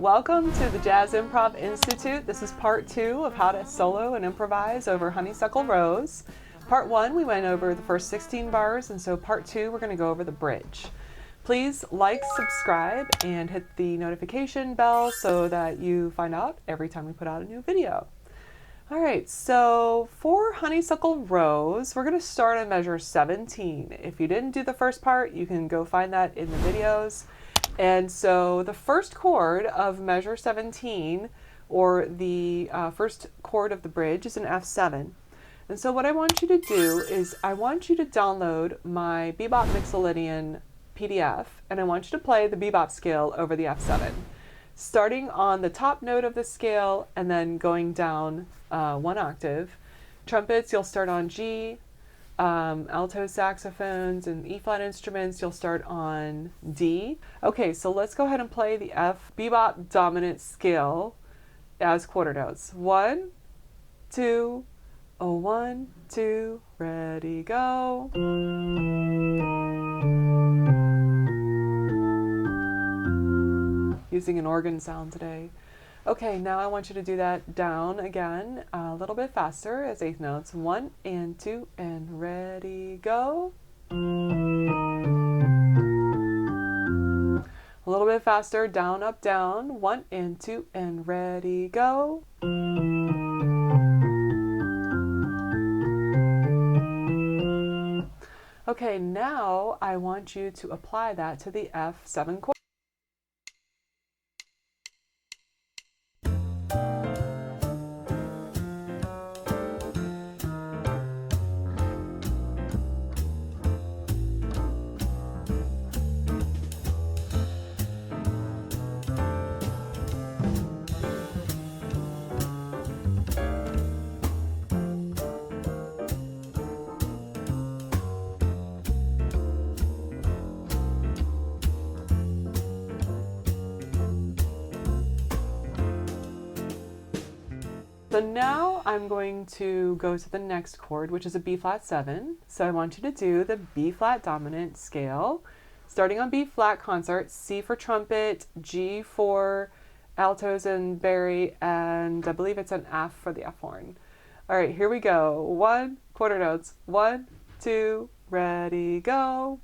Welcome to the Jazz Improv Institute. This is part 2 of how to solo and improvise over Honeysuckle Rose. Part 1, we went over the first 16 bars, and so part 2, we're going to go over the bridge. Please like, subscribe, and hit the notification bell so that you find out every time we put out a new video. All right, so for Honeysuckle Rose, we're going to start on measure 17. If you didn't do the first part, you can go find that in the videos. And so the first chord of measure 17, or the first chord of the bridge, is an F7. And so what I want you to do is I want you to download my Bebop Mixolydian PDF, and I want you to play the bebop scale over the F7. Starting on the top note of the scale and then going down 1 octave. Trumpets, you'll start on G. Alto saxophones and E-flat instruments, you'll start on D. Okay, so let's go ahead and play the F bebop dominant scale as quarter notes. 1, 2, 1, 2, ready, go. Using an organ sound today. Okay, now I want you to do that down again, a little bit faster as 8th notes. 1 and 2 and ready, go. A little bit faster, down, up, down. 1 and 2 and ready, go. Okay, now I want you to apply that to the F7 chord. So now I'm going to go to the next chord, which is a B flat 7. So I want you to do the B flat dominant scale, starting on B flat concert, C for trumpet, G for altos and bari, and I believe it's an F for the F horn. All right, here we go. 1, quarter notes. 1, 2, ready, go.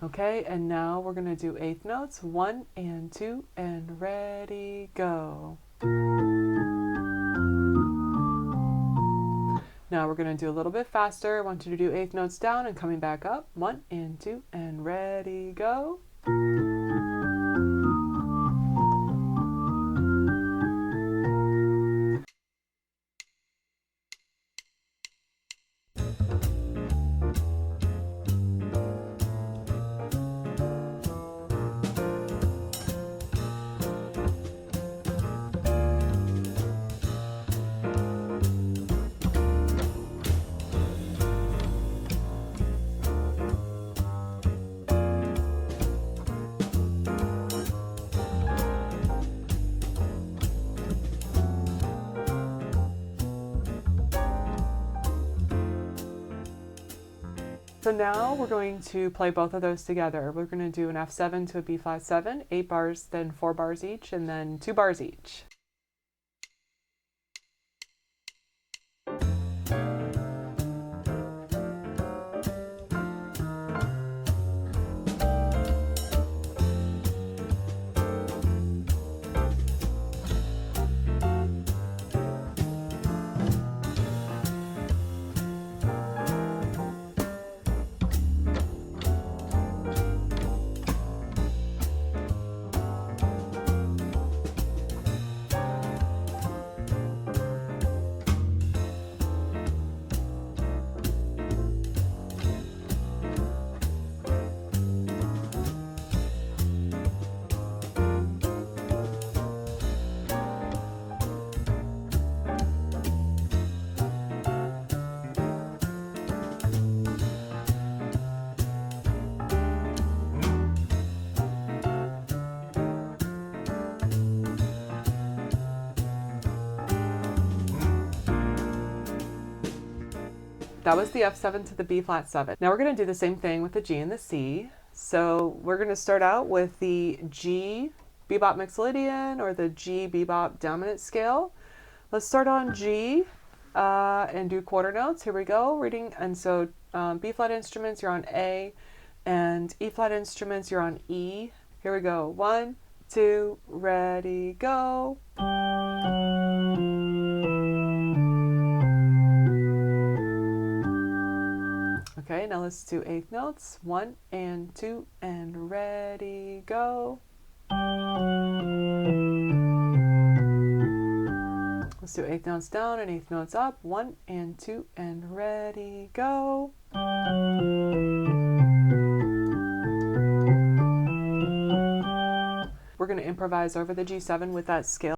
Okay, and now we're going to do 8th notes. 1 and 2 and ready, go. Now we're going to do a little bit faster. I want you to do 8th notes down and coming back up. 1 and 2 and ready, go. So now we're going to play both of those together. We're going to do an F7 to a B flat 7, 8 bars, then 4 bars each, and then 2 bars each. That was the F7 to the B flat 7. Now we're going to do the same thing with the G and the C. So we're going to start out with the G bebop mixolydian or the G bebop dominant scale. Let's start on G and do quarter notes. Here we go. Reading. And so B flat instruments, you're on A, and E flat instruments, you're on E. Here we go. 1, 2, ready, go. Okay, now let's do eighth notes. 1 and 2 and ready, go. Let's do eighth notes down and eighth notes up. 1 and 2 and ready, go. We're going to improvise over the G7 with that scale.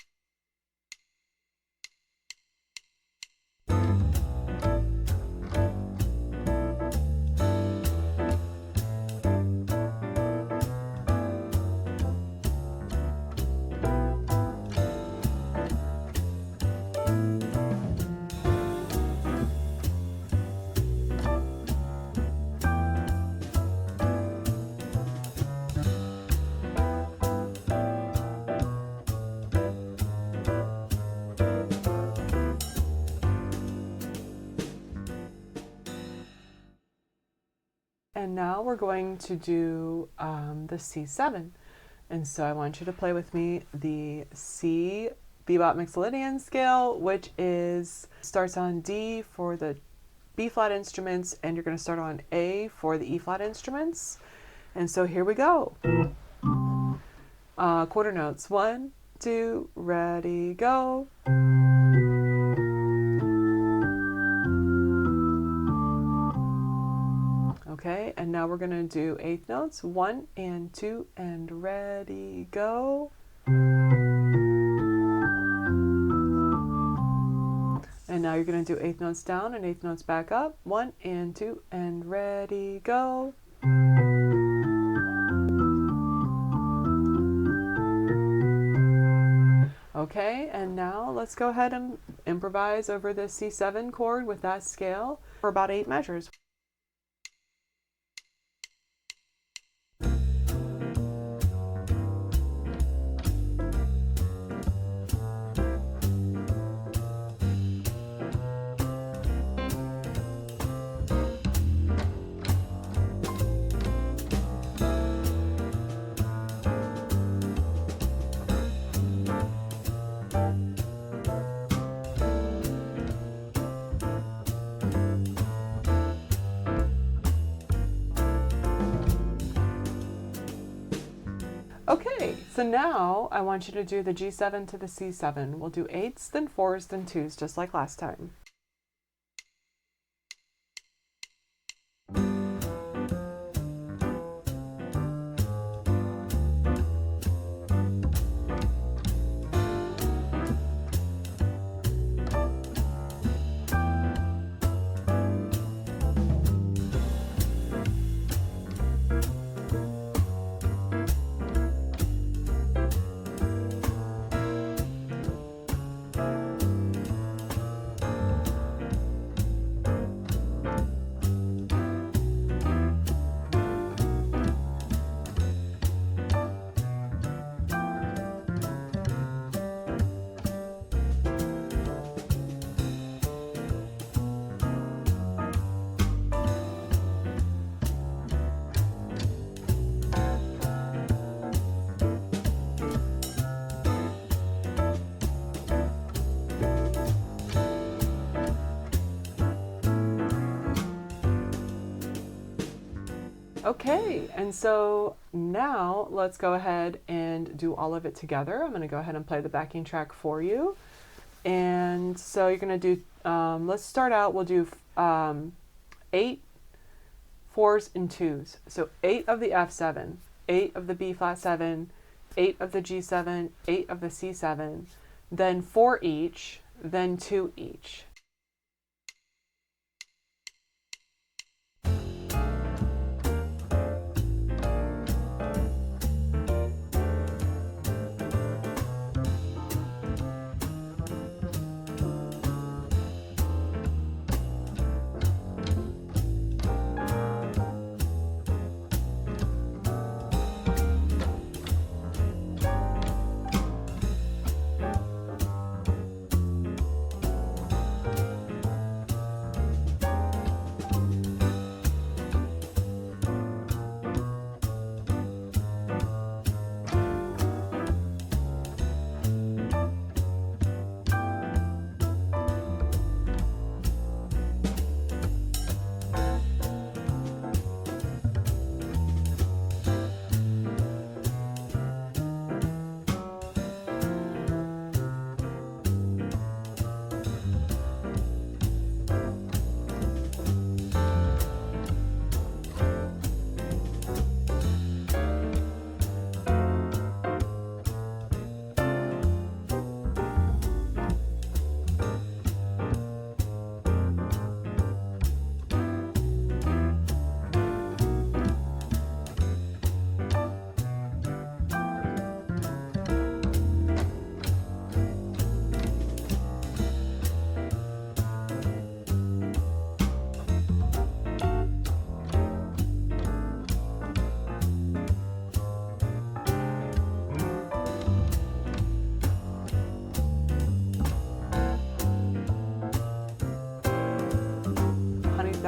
And now we're going to do the C7. And so I want you to play with me the C bebop mixolydian scale, which starts on D for the B flat instruments, and you're going to start on A for the E flat instruments. And so here we go. Quarter notes. 1, 2, ready, go. Okay, and now we're going to do eighth notes. 1 and 2 and ready, go. And now you're going to do eighth notes down and eighth notes back up. 1 and 2 and ready, go. Okay, and now let's go ahead and improvise over the C7 chord with that scale for about 8 measures. Okay, so now I want you to do the G7 to the C7. We'll do 8s, then 4s, then 2s, just like last time. Okay, and so now let's go ahead and do all of it together. I'm going to go ahead and play the backing track for you. And so you're going to do, let's start out, we'll do 8 4s and 2s. So 8 of the F7, 8 of the B flat 7, 8 of the G7, 8 of the C7, then 4 each, then 2 each.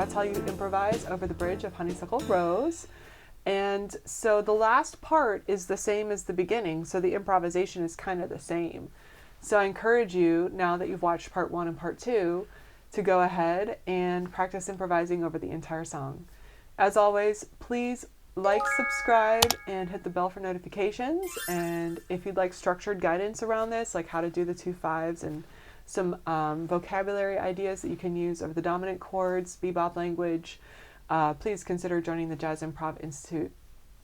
that's how you improvise over the bridge of Honeysuckle Rose. And so the last part is the same as the beginning, so the improvisation is kind of the same. So I encourage you, now that you've watched part 1 and part 2, to go ahead and practice improvising over the entire song. As always, please like, subscribe, and hit the bell for notifications. And if you'd like structured guidance around this, like how to do the 2/5s and some vocabulary ideas that you can use over the dominant chords, bebop language, please consider joining the Jazz Improv Institute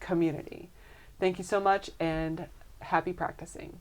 community. Thank you so much, and happy practicing.